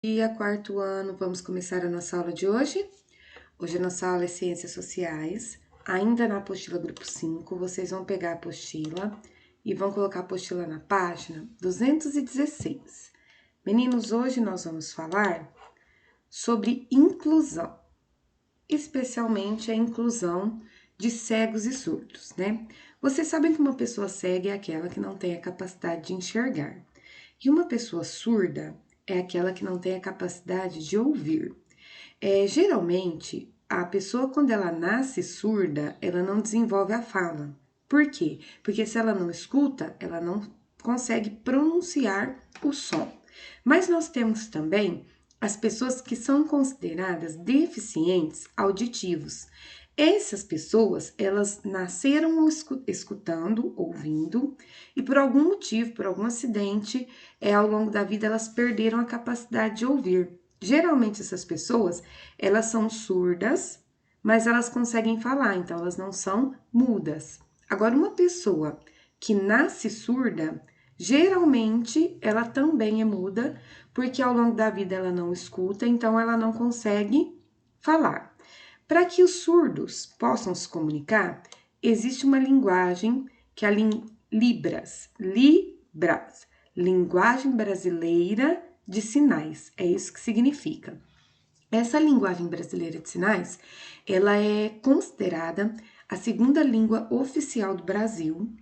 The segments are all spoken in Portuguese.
Dia, quarto ano, vamos começar a nossa aula de hoje. Hoje a nossa aula é Ciências Sociais. Ainda na apostila grupo 5, vocês vão pegar a apostila e vão colocar a apostila na página 216. Meninos, hoje nós vamos falar sobre inclusão, especialmente a inclusão de cegos e surdos, né? Vocês sabem que uma pessoa cega é aquela que não tem a capacidade de enxergar. E uma pessoa surda é aquela que não tem a capacidade de ouvir. Geralmente, a pessoa, quando ela nasce surda, ela não desenvolve a fala. Por quê? Porque se ela não escuta, ela não consegue pronunciar o som. Mas nós temos também as pessoas que são consideradas deficientes auditivos. Essas pessoas, elas nasceram escutando, ouvindo, e por algum motivo, por algum acidente, ao longo da vida, elas perderam a capacidade de ouvir. Geralmente, essas pessoas, elas são surdas, mas elas conseguem falar, então elas não são mudas. Agora, uma pessoa que nasce surda, geralmente ela também é muda, porque ao longo da vida ela não escuta, então ela não consegue falar. Para que os surdos possam se comunicar, existe uma linguagem que é a Libras, Linguagem Brasileira de Sinais, é isso que significa. Essa linguagem brasileira de sinais, ela é considerada a segunda língua oficial do Brasil,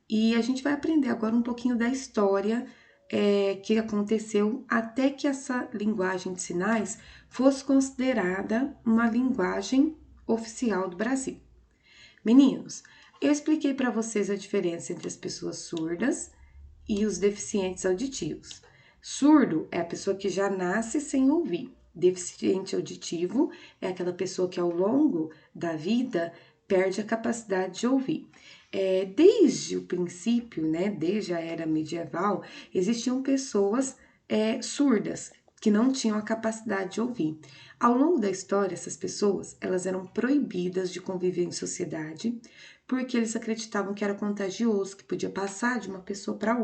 e a gente vai aprender agora um pouquinho da história que aconteceu até que essa linguagem de sinais fosse considerada uma linguagem oficial do Brasil. Meninos, eu expliquei para vocês a diferença entre as pessoas surdas e os deficientes auditivos. Surdo é a pessoa que já nasce sem ouvir. Deficiente auditivo é aquela pessoa que ao longo da vida perde a capacidade de ouvir. Desde o princípio, né, desde a era medieval, existiam pessoas surdas que não tinham a capacidade de ouvir. Ao longo da história, essas pessoas elas eram proibidas de conviver em sociedade porque eles acreditavam que era contagioso, que podia passar de uma pessoa para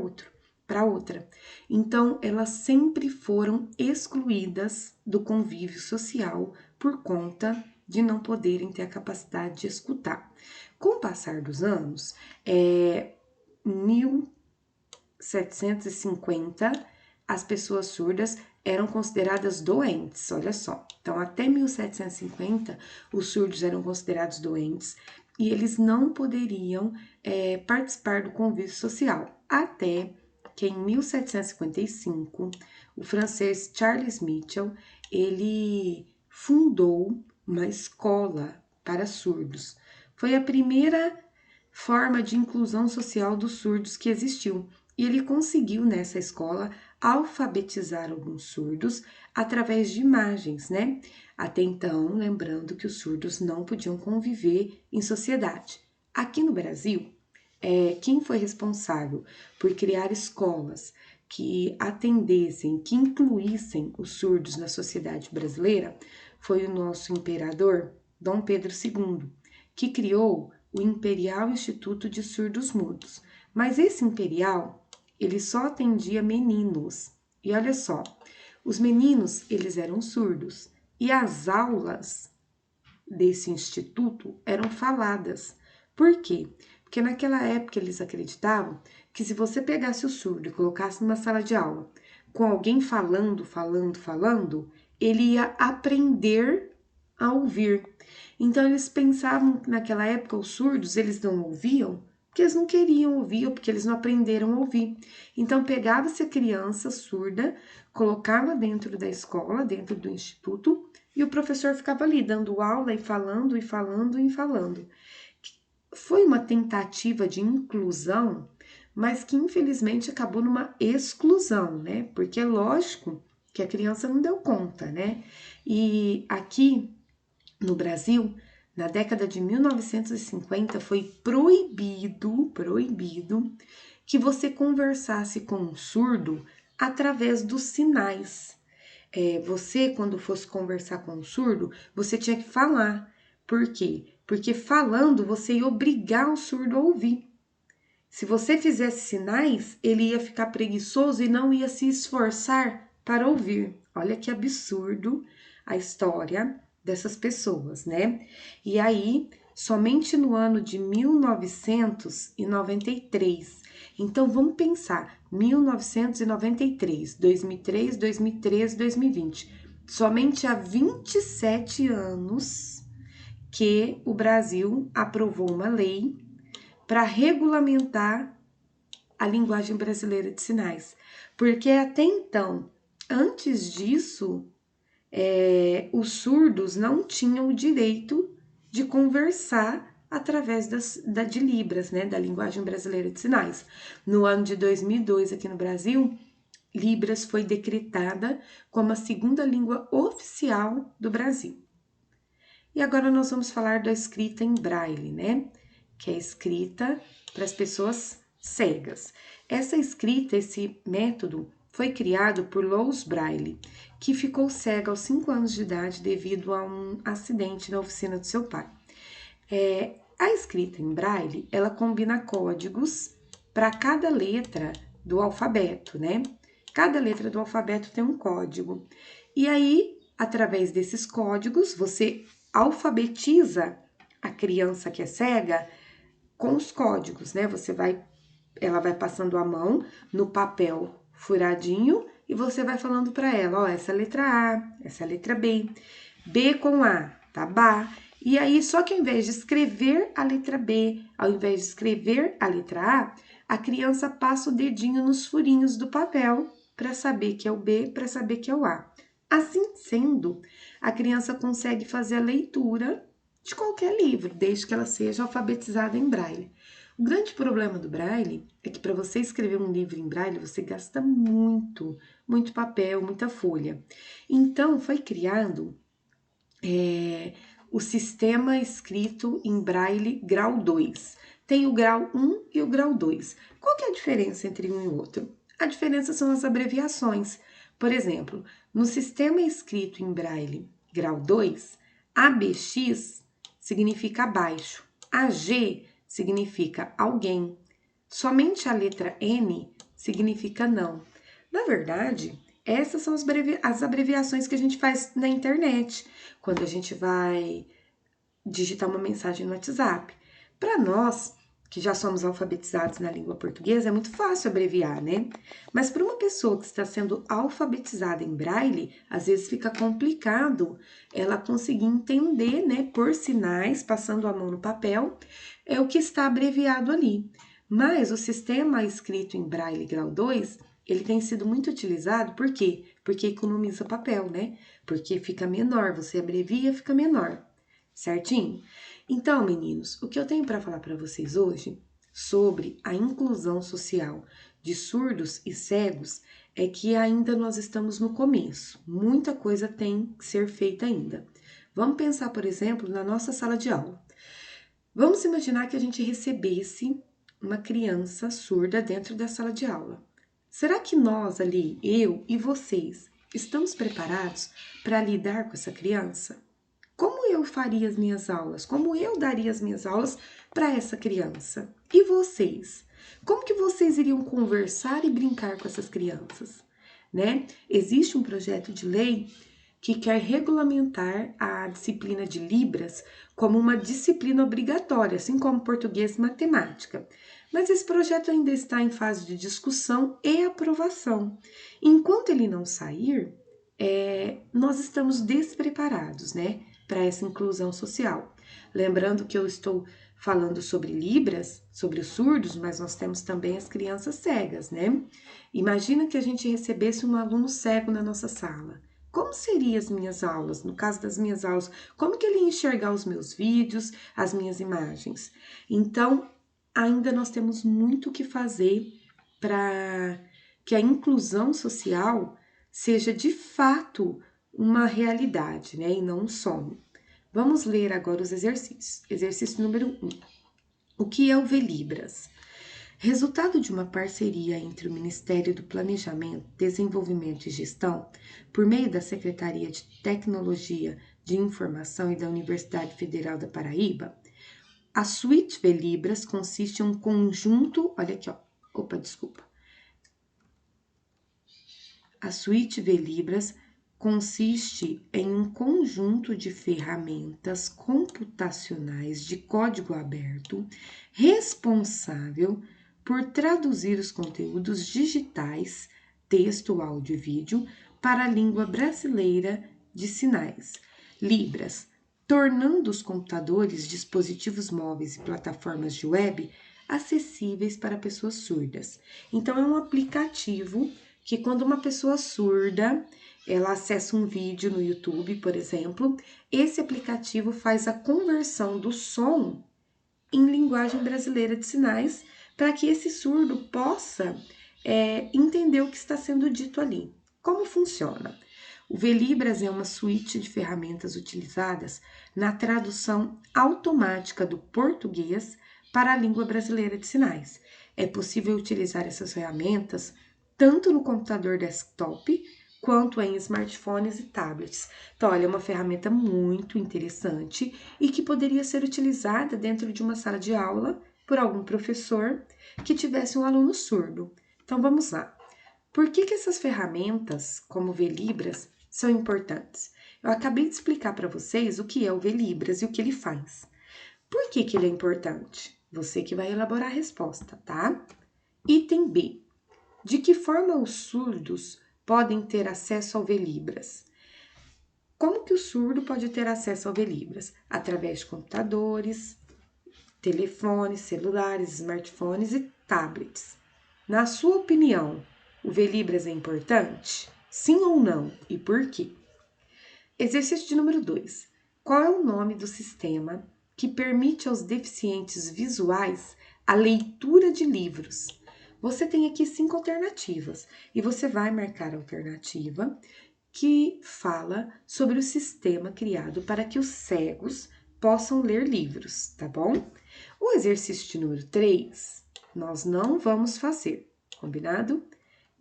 outra. Então, elas sempre foram excluídas do convívio social por conta de não poderem ter a capacidade de escutar. Com o passar dos anos, 1750, as pessoas surdas eram consideradas doentes, olha só. Então, até 1750, os surdos eram considerados doentes e eles não poderiam participar do convívio social. Até que em 1755, o francês Charles Mitchell, ele fundou uma escola para surdos. Foi a primeira forma de inclusão social dos surdos que existiu. E ele conseguiu, nessa escola, alfabetizar alguns surdos através de imagens, né? Até então, lembrando que os surdos não podiam conviver em sociedade. Aqui no Brasil, quem foi responsável por criar escolas que atendessem, que incluíssem os surdos na sociedade brasileira, foi o nosso imperador Dom Pedro II, que criou o Imperial Instituto de Surdos Mudos. Mas esse imperial, ele só atendia meninos. E olha só, os meninos, eles eram surdos. E as aulas desse instituto eram faladas. Por quê? Porque naquela época eles acreditavam que se você pegasse o surdo e colocasse numa sala de aula com alguém falando, ele ia aprender a ouvir. Então eles pensavam que naquela época os surdos eles não ouviam porque eles não queriam ouvir ou porque eles não aprenderam a ouvir. Então pegava-se a criança surda, colocava dentro da escola, dentro do instituto, e o professor ficava ali dando aula e falando e falando e falando. Foi uma tentativa de inclusão, mas que infelizmente acabou numa exclusão, né? Porque é lógico que a criança não deu conta, né? E aqui no Brasil, na década de 1950, foi proibido que você conversasse com um surdo através dos sinais. Você, quando fosse conversar com um surdo, você tinha que falar. Por quê? Porque falando, você ia obrigar o surdo a ouvir. Se você fizesse sinais, ele ia ficar preguiçoso e não ia se esforçar para ouvir. Olha que absurdo a história dessas pessoas, né? E aí, somente no ano de 1993. Então, vamos pensar, 1993, 2003, 2013, 2020. Somente há 27 anos que o Brasil aprovou uma lei para regulamentar a linguagem brasileira de sinais. Porque até então, antes disso, os surdos não tinham o direito de conversar através de Libras, né, da linguagem brasileira de sinais. No ano de 2002, aqui no Brasil, Libras foi decretada como a segunda língua oficial do Brasil. E agora nós vamos falar da escrita em braille, né? Que é escrita para as pessoas cegas. Essa escrita, esse método, foi criado por Louis Braille, que ficou cega aos 5 anos de idade devido a um acidente na oficina do seu pai. A escrita em braille, ela combina códigos para cada letra do alfabeto, né? Cada letra do alfabeto tem um código. E aí, através desses códigos, você alfabetiza a criança que é cega com os códigos, né? Ela vai passando a mão no papel furadinho e você vai falando para ela, ó, essa é a letra A, essa é a letra B, B com A, tá? Ba. E aí, só que ao invés de escrever a letra B, ao invés de escrever a letra A criança passa o dedinho nos furinhos do papel para saber que é o B, para saber que é o A. Assim sendo, a criança consegue fazer a leitura de qualquer livro, desde que ela seja alfabetizada em braille. O grande problema do braille é que para você escrever um livro em braille, você gasta muito papel, muita folha. Então, foi criado o sistema escrito em braille grau 2. Tem o grau 1 e o grau 2. Qual que é a diferença entre um e o outro? A diferença são as abreviações. Por exemplo, no sistema escrito em braille grau 2, ABX significa abaixo, AG significa alguém, somente a letra N significa não. Na verdade, essas são as abreviações que a gente faz na internet, quando a gente vai digitar uma mensagem no WhatsApp. Para nós, que já somos alfabetizados na língua portuguesa, é muito fácil abreviar, né? Mas para uma pessoa que está sendo alfabetizada em braille, às vezes fica complicado ela conseguir entender, né, por sinais, passando a mão no papel, é o que está abreviado ali. Mas o sistema escrito em braille grau 2, ele tem sido muito utilizado, por quê? Porque economiza papel, né? Porque fica menor, você abrevia, fica menor, certinho? Então, meninos, o que eu tenho para falar para vocês hoje sobre a inclusão social de surdos e cegos é que ainda nós estamos no começo. Muita coisa tem que ser feita ainda. Vamos pensar, por exemplo, na nossa sala de aula. Vamos imaginar que a gente recebesse uma criança surda dentro da sala de aula. Será que nós ali, eu e vocês, estamos preparados para lidar com essa criança? Como eu faria as minhas aulas? Como eu daria as minhas aulas para essa criança? E vocês? Como que vocês iriam conversar e brincar com essas crianças? Né? Existe um projeto de lei que quer regulamentar a disciplina de Libras como uma disciplina obrigatória, assim como português e matemática. Mas esse projeto ainda está em fase de discussão e aprovação. Enquanto ele não sair, nós estamos despreparados, né, para essa inclusão social. Lembrando que eu estou falando sobre Libras, sobre os surdos, mas nós temos também as crianças cegas, né? Imagina que a gente recebesse um aluno cego na nossa sala. Como seriam as minhas aulas? No caso das minhas aulas, como que ele ia enxergar os meus vídeos, as minhas imagens? Então, ainda nós temos muito o que fazer para que a inclusão social seja de fato uma realidade, né, e não um sonho. Vamos ler agora os exercícios. Exercício número 1. O que é o Velibras? Resultado de uma parceria entre o Ministério do Planejamento, Desenvolvimento e Gestão, por meio da Secretaria de Tecnologia de Informação e da Universidade Federal da Paraíba, a Suite Velibras consiste em um conjunto, olha aqui, ó, desculpa. A suíte Velibras consiste em um conjunto de ferramentas computacionais de código aberto responsável por traduzir os conteúdos digitais, texto, áudio e vídeo, para a língua brasileira de sinais, Libras, tornando os computadores, dispositivos móveis e plataformas de web acessíveis para pessoas surdas. Então, é um aplicativo que quando uma pessoa surda, ela acessa um vídeo no YouTube, por exemplo, esse aplicativo faz a conversão do som em linguagem brasileira de sinais para que esse surdo possa entender o que está sendo dito ali. Como funciona? O Velibras é uma suíte de ferramentas utilizadas na tradução automática do português para a língua brasileira de sinais. É possível utilizar essas ferramentas tanto no computador desktop quanto em smartphones e tablets. Então, olha, é uma ferramenta muito interessante e que poderia ser utilizada dentro de uma sala de aula por algum professor que tivesse um aluno surdo. Então, vamos lá. Por que essas ferramentas, como o Velibras, são importantes? Eu acabei de explicar para vocês o que é o Velibras e o que ele faz. Por que ele é importante? Você que vai elaborar a resposta, tá? Item B. De que forma os surdos podem ter acesso ao Velibras? Como que o surdo pode ter acesso ao Velibras? Através de computadores, telefones, celulares, smartphones e tablets. Na sua opinião, o Velibras é importante? Sim ou não? E por quê? Exercício de número 2. Qual é o nome do sistema que permite aos deficientes visuais a leitura de livros? Você tem aqui 5 alternativas e você vai marcar a alternativa que fala sobre o sistema criado para que os cegos possam ler livros, tá bom? O exercício de número 3, nós não vamos fazer, combinado?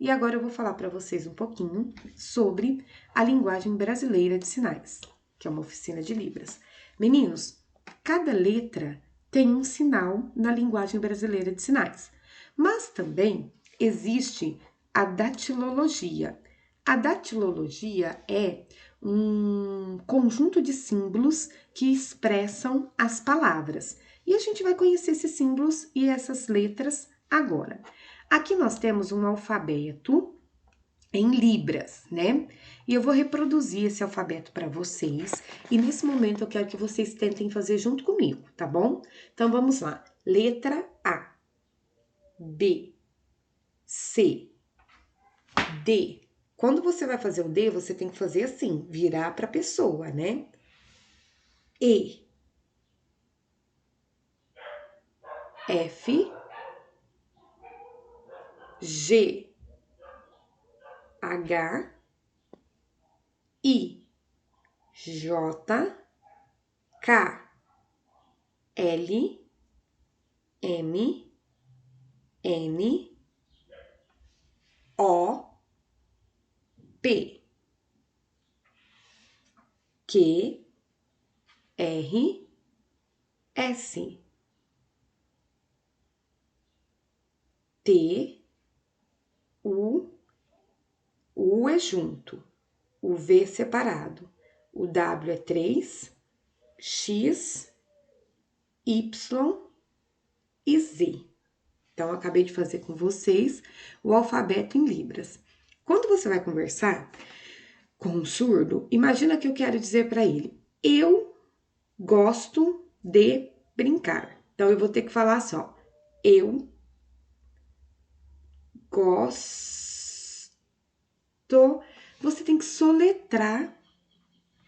E agora eu vou falar para vocês um pouquinho sobre a linguagem brasileira de sinais, que é uma oficina de Libras. Meninos, cada letra tem um sinal na linguagem brasileira de sinais, mas também existe a datilologia. A datilologia é um conjunto de símbolos que expressam as palavras. E a gente vai conhecer esses símbolos e essas letras agora. Aqui nós temos um alfabeto em libras, né? E eu vou reproduzir esse alfabeto para vocês. E nesse momento eu quero que vocês tentem fazer junto comigo, tá bom? Então vamos lá. Letra A, B, C, D. Quando você vai fazer o D, você tem que fazer assim, virar para a pessoa, né? E, F, G, H, I, J, K, L, M, N, O, P, Q, R, S, T, U é junto, o V separado, o W é 3, X, Y e Z. Então, eu acabei de fazer com vocês o alfabeto em libras. Quando você vai conversar com um surdo, imagina que eu quero dizer para ele, eu gosto de brincar. Então, eu vou ter que falar assim, ó, eu gosto. Você tem que soletrar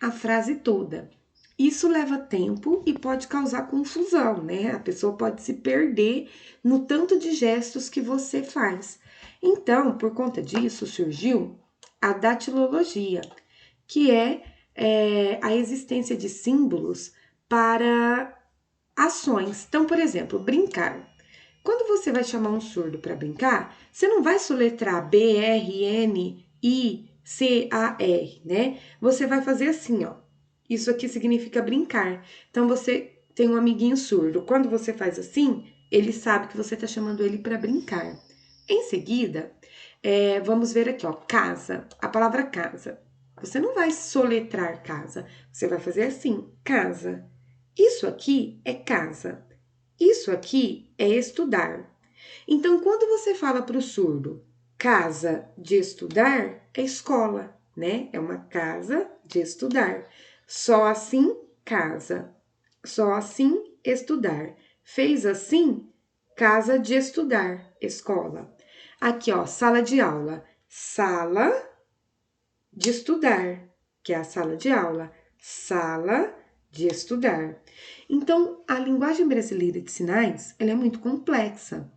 a frase toda. Isso leva tempo e pode causar confusão, né? A pessoa pode se perder no tanto de gestos que você faz. Então, por conta disso, surgiu a datilologia, que é a existência de símbolos para ações. Então, por exemplo, brincar. Quando você vai chamar um surdo para brincar, você não vai soletrar B-R-N-I-C-A-R, né? Você vai fazer assim, ó. Isso aqui significa brincar. Então, você tem um amiguinho surdo. Quando você faz assim, ele sabe que você está chamando ele para brincar. Em seguida, Vamos ver aqui, ó, casa. A palavra casa. Você não vai soletrar casa. Você vai fazer assim, casa. Isso aqui é casa. Isso aqui é estudar. Então, quando você fala para o surdo, casa de estudar, é escola, né? É uma casa de estudar. Só assim, casa. Só assim, estudar. Fez assim, casa de estudar, escola. Aqui, ó, sala de aula. Sala de estudar, que é a sala de aula. Sala de estudar. Então, a linguagem brasileira de sinais, ela é muito complexa.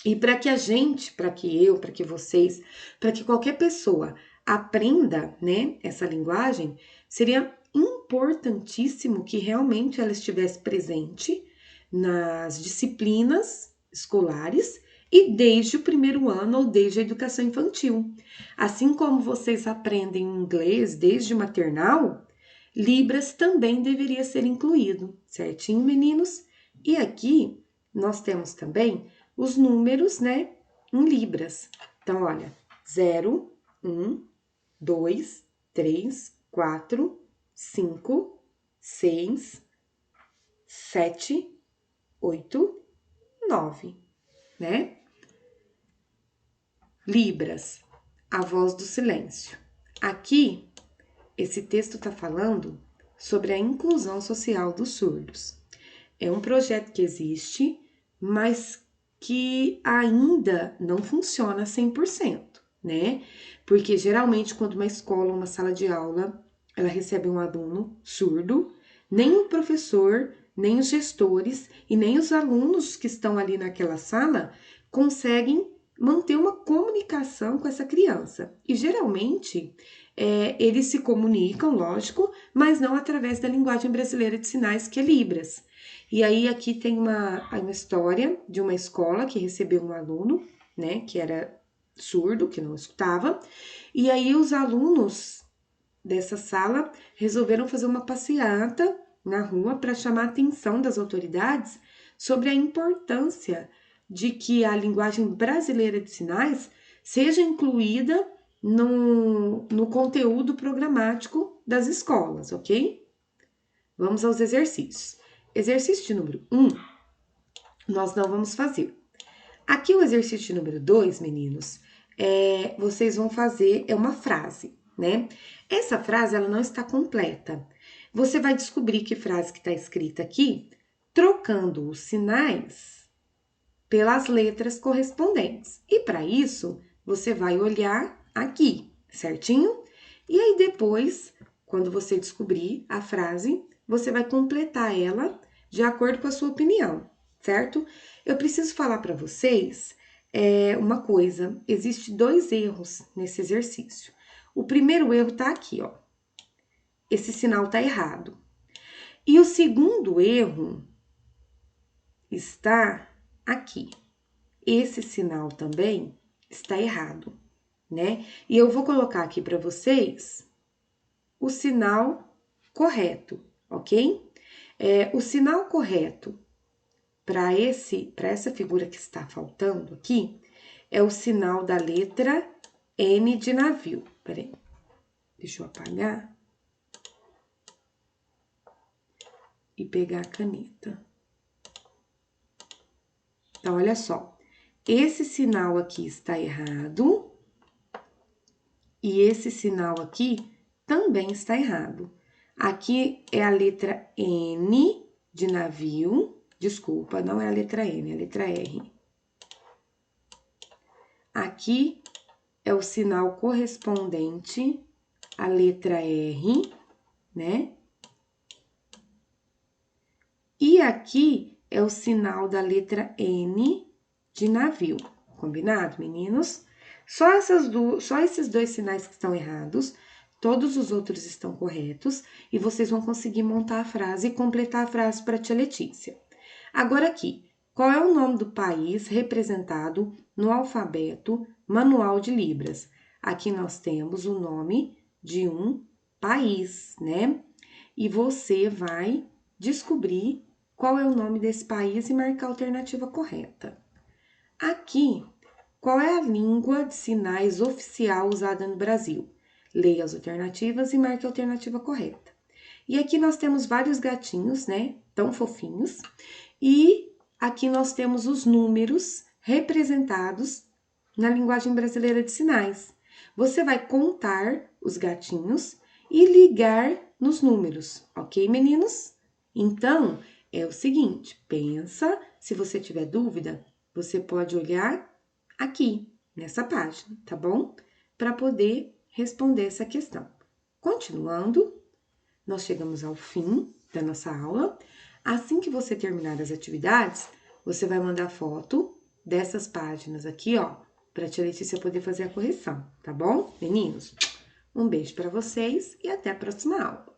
E para que a gente, para que eu, para que vocês, para que qualquer pessoa aprenda, né, essa linguagem, seria importantíssimo que realmente ela estivesse presente nas disciplinas escolares e desde o primeiro ano ou desde a educação infantil. Assim como vocês aprendem inglês desde o maternal, Libras também deveria ser incluído, certinho, meninos? E aqui nós temos também os números, né, em libras. Então, olha, 0, 1, 2, 3, 4, 5, 6, 7, 8, 9, né? Libras, a voz do silêncio. Aqui, esse texto está falando sobre a inclusão social dos surdos. É um projeto que existe, mas que ainda não funciona 100%, né? Porque geralmente quando uma escola, uma sala de aula, ela recebe um aluno surdo, nem o professor, nem os gestores e nem os alunos que estão ali naquela sala conseguem manter uma comunicação com essa criança. E geralmente eles se comunicam, lógico, mas não através da linguagem brasileira de sinais, que é Libras. E aí aqui tem uma história de uma escola que recebeu um aluno, né, que era surdo, que não escutava, e aí os alunos dessa sala resolveram fazer uma passeata na rua para chamar a atenção das autoridades sobre a importância de que a linguagem brasileira de sinais seja incluída no conteúdo programático das escolas, ok? Vamos aos exercícios. Exercício de número 1, nós não vamos fazer. Aqui o exercício de número 2, meninos, vocês vão fazer, uma frase, né? Essa frase, ela não está completa. Você vai descobrir que frase que está escrita aqui, trocando os sinais pelas letras correspondentes. E para isso, você vai olhar aqui, certinho? E aí depois, quando você descobrir a frase, você vai completar ela de acordo com a sua opinião, certo? Eu preciso falar para vocês uma coisa. Existem 2 erros nesse exercício. O primeiro erro tá aqui, ó. Esse sinal tá errado. E o segundo erro está aqui. Esse sinal também está errado, né? E eu vou colocar aqui para vocês o sinal correto, ok? O sinal correto para essa figura que está faltando aqui é o sinal da letra N de navio. Peraí, deixa eu apagar e pegar a caneta. Então, olha só, esse sinal aqui está errado e esse sinal aqui também está errado. Aqui é a letra N de navio, desculpa, não é a letra N, é a letra R. Aqui é o sinal correspondente à letra R, né? E aqui é o sinal da letra N de navio, combinado, meninos? Só esses 2 sinais que estão errados, todos os outros estão corretos, e vocês vão conseguir montar a frase e completar a frase para a tia Letícia. Agora aqui, qual é o nome do país representado no alfabeto Manual de Libras? Aqui nós temos o nome de um país, né? E você vai descobrir qual é o nome desse país e marcar a alternativa correta. Aqui Qual é a língua de sinais oficial usada no Brasil? Leia as alternativas e marque a alternativa correta. E aqui nós temos vários gatinhos, né? Tão fofinhos. E aqui nós temos os números representados na linguagem brasileira de sinais. Você vai contar os gatinhos e ligar nos números, ok, meninos? Então, é o seguinte, pensa, se você tiver dúvida, você pode olhar aqui, nessa página, tá bom? Para poder responder essa questão. Continuando, nós chegamos ao fim da nossa aula. Assim que você terminar as atividades, você vai mandar foto dessas páginas aqui, ó, para a tia Letícia poder fazer a correção, tá bom, meninos? Um beijo para vocês e até a próxima aula.